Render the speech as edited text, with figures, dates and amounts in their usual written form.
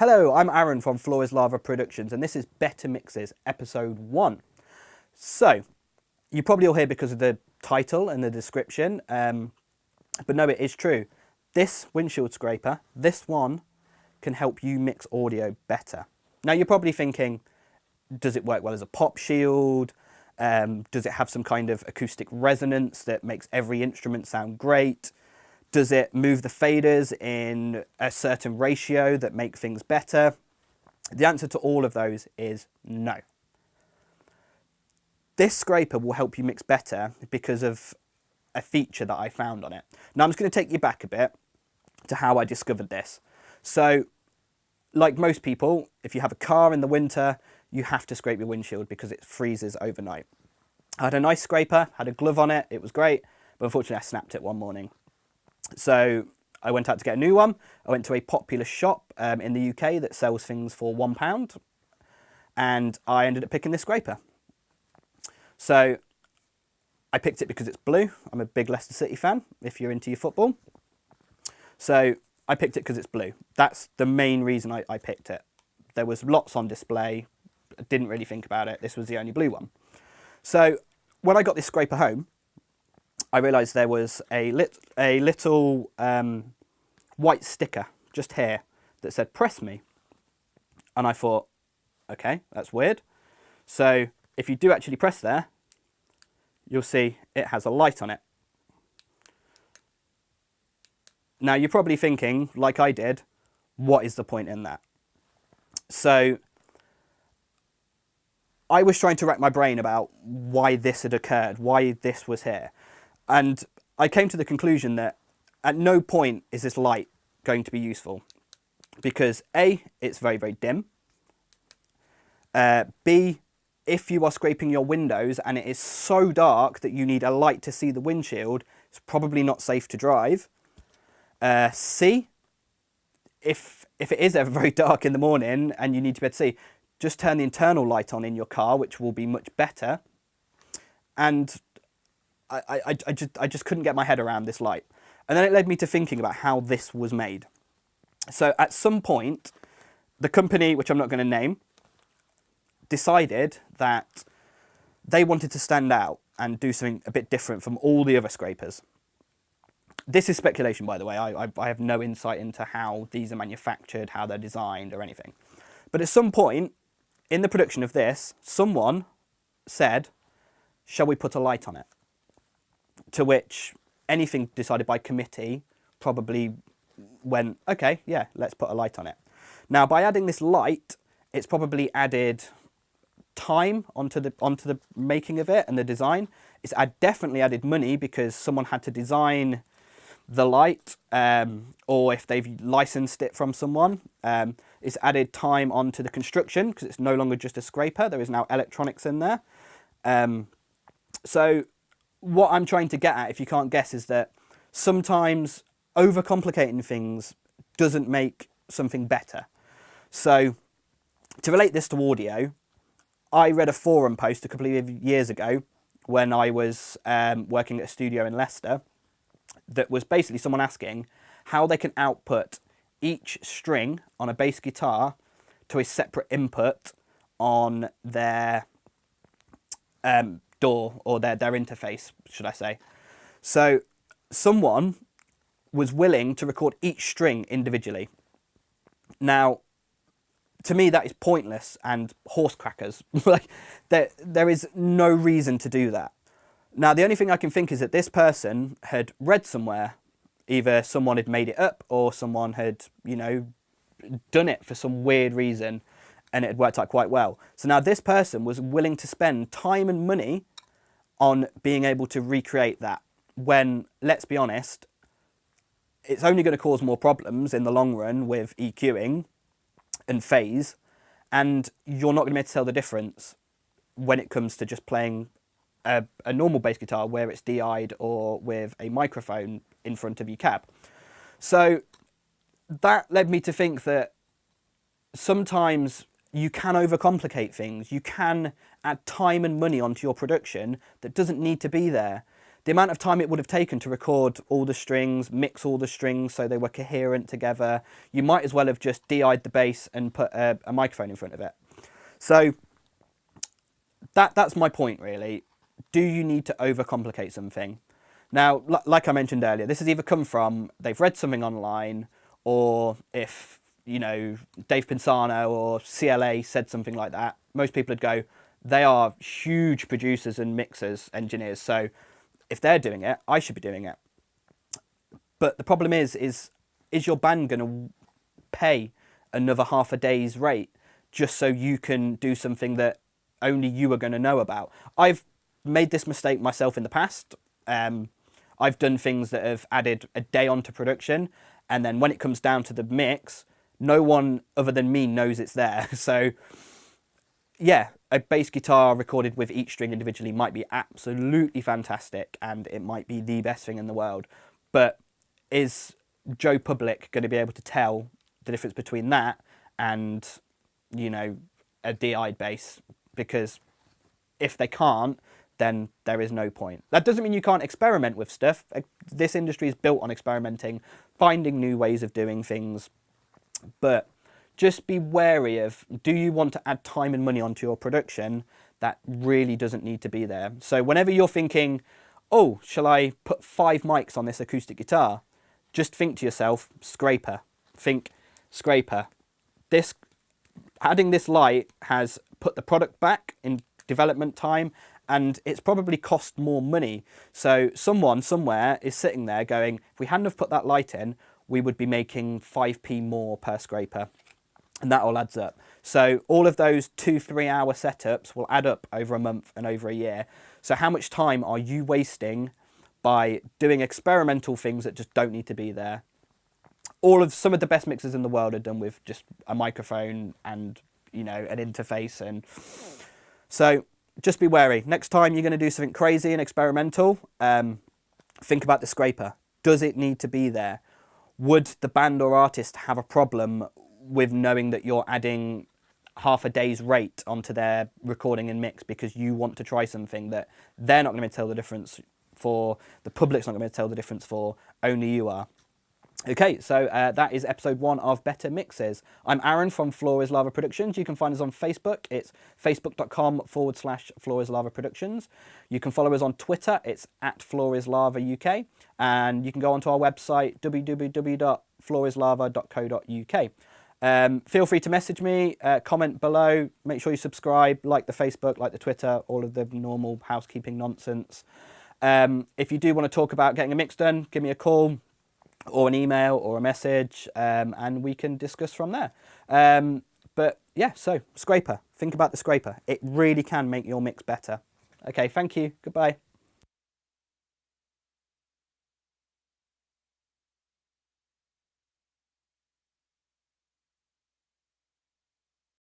Hello, I'm Aaron from Floor is Lava Productions, and this is Better Mixes, episode 1. So, you probably all hear because of the title and the description, but no, it is true. This windshield scraper, this one, can help you mix audio better. Now, you're probably thinking, does it work well as a pop shield? Does it have some kind of acoustic resonance that makes every instrument sound great? Does it move the faders in a certain ratio that make things better? The answer to all of those is no. This scraper will help you mix better because of a feature that I found on it. Now I'm just going to take you back a bit to how I discovered this. So, like most people, if you have a car in the winter, you have to scrape your windshield because it freezes overnight. I had a nice scraper, had a glove on it, it was great, but unfortunately I snapped it one morning. So I went out to get a new one. I went to a popular shop in the UK that sells things for £1, and I ended up picking this scraper. So I picked it because it's blue. I'm a big Leicester City fan, if you're into your football. So I picked it because it's blue. That's the main reason I picked it. There was lots on display. I didn't really think about it. This was the only blue one. So when I got this scraper home, I realised there was a little white sticker just here that said "Press me," and I thought, okay, that's weird. So if you do actually press there, you'll see it has a light on it. Now you're probably thinking, like I did, what is the point in that? So I was trying to rack my brain about why this had occurred, why this was here. And I came to the conclusion that at no point is this light going to be useful. Because A, it's very, very dim. B, if you are scraping your windows and it is so dark that you need a light to see the windshield, it's probably not safe to drive. C, if it is ever very dark in the morning and you need to be able to see, just turn the internal light on in your car, which will be much better. And I just couldn't get my head around this light. And then it led me to thinking about how this was made. So at some point, the company, which I'm not going to name, decided that they wanted to stand out and do something a bit different from all the other scrapers. This is speculation, by the way. I have no insight into how these are manufactured, how they're designed or anything. But at some point in the production of this, someone said, shall we put a light on it? To which anything decided by committee probably went, okay, yeah, let's put a light on it. Now, by adding this light, it's probably added time onto the making of it and the design. It's definitely added money because someone had to design the light, or if they've licensed it from someone. It's added time onto the construction because it's no longer just a scraper. There is now electronics in there. So what I'm trying to get at, if you can't guess, is that sometimes overcomplicating things doesn't make something better. So to relate this to audio, I read a forum post a couple of years ago when I was working at a studio in Leicester that was basically someone asking how they can output each string on a bass guitar to a separate input on their door or their interface, should I say. So someone was willing to record each string individually. Now, to me, that is pointless and horse crackers. Like, there is no reason to do that. Now, the only thing I can think is that this person had read somewhere, either someone had made it up or someone had, done it for some weird reason and it had worked out quite well. So now this person was willing to spend time and money on being able to recreate that when, let's be honest, it's only going to cause more problems in the long run with EQing and phase, and you're not going to be able to tell the difference when it comes to just playing a normal bass guitar where it's DI'd or with a microphone in front of your cab. So that led me to think that sometimes you can overcomplicate things. You can add time and money onto your production that doesn't need to be there. the amount of time it would have taken to record all the strings, mix all the strings so they were coherent together, you might as well have just DI'd the bass and put a microphone in front of it. So that's my point, really. Do you need to overcomplicate something? Now, like I mentioned earlier, this has either come from they've read something online, or if, you know, Dave Pinsano or CLA said something like that, most people would go, they are huge producers and mixers, engineers, so if they're doing it, I should be doing it. But the problem is your band going to pay another half a day's rate just so you can do something that only you are going to know about? I've made this mistake myself in the past. I've done things that have added a day onto production, and then when it comes down to the mix, no one other than me knows it's there. So yeah, a bass guitar recorded with each string individually might be absolutely fantastic, and it might be the best thing in the world. But is Joe Public going to be able to tell the difference between that and, you know, a DI'd bass? Because if they can't, then there is no point. That doesn't mean you can't experiment with stuff. This industry is built on experimenting, finding new ways of doing things. But just be wary of, do you want to add time and money onto your production that really doesn't need to be there? So whenever you're thinking, oh, shall I put 5 mics on this acoustic guitar? Just think to yourself, scraper. Think, scraper. Adding this light has put the product back in development time, and it's probably cost more money. So someone somewhere is sitting there going, if we hadn't have put that light in, we would be making 5p more per scraper. And that all adds up. So all of those 2-3 hour setups will add up over a month and over a year. So how much time are you wasting by doing experimental things that just don't need to be there? Some of the best mixes in the world are done with just a microphone and, you know, an interface. And so just be wary. Next time you're going to do something crazy and experimental, think about the scraper. Does it need to be there? Would the band or artist have a problem with knowing that you're adding half a day's rate onto their recording and mix because you want to try something that they're not going to be able to tell the difference for, the public's not going to be able to tell the difference for, only you are? Okay, so that is episode 1 of Better Mixes. I'm Aaron from Floor is Lava Productions. You can find us on Facebook. It's facebook.com/Floor is Lava Productions. You can follow us on Twitter. It's @FloorIsLavaUK. And you can go onto our website, www.floorislava.co.uk. Feel free to message me, comment below. Make sure you subscribe, like the Facebook, like the Twitter, all of the normal housekeeping nonsense. If you do want to talk about getting a mix done, give me a call, or an email or a message, and we can discuss from there. But yeah, so scraper. Think about the scraper. It really can make your mix better. Okay, thank you. Goodbye.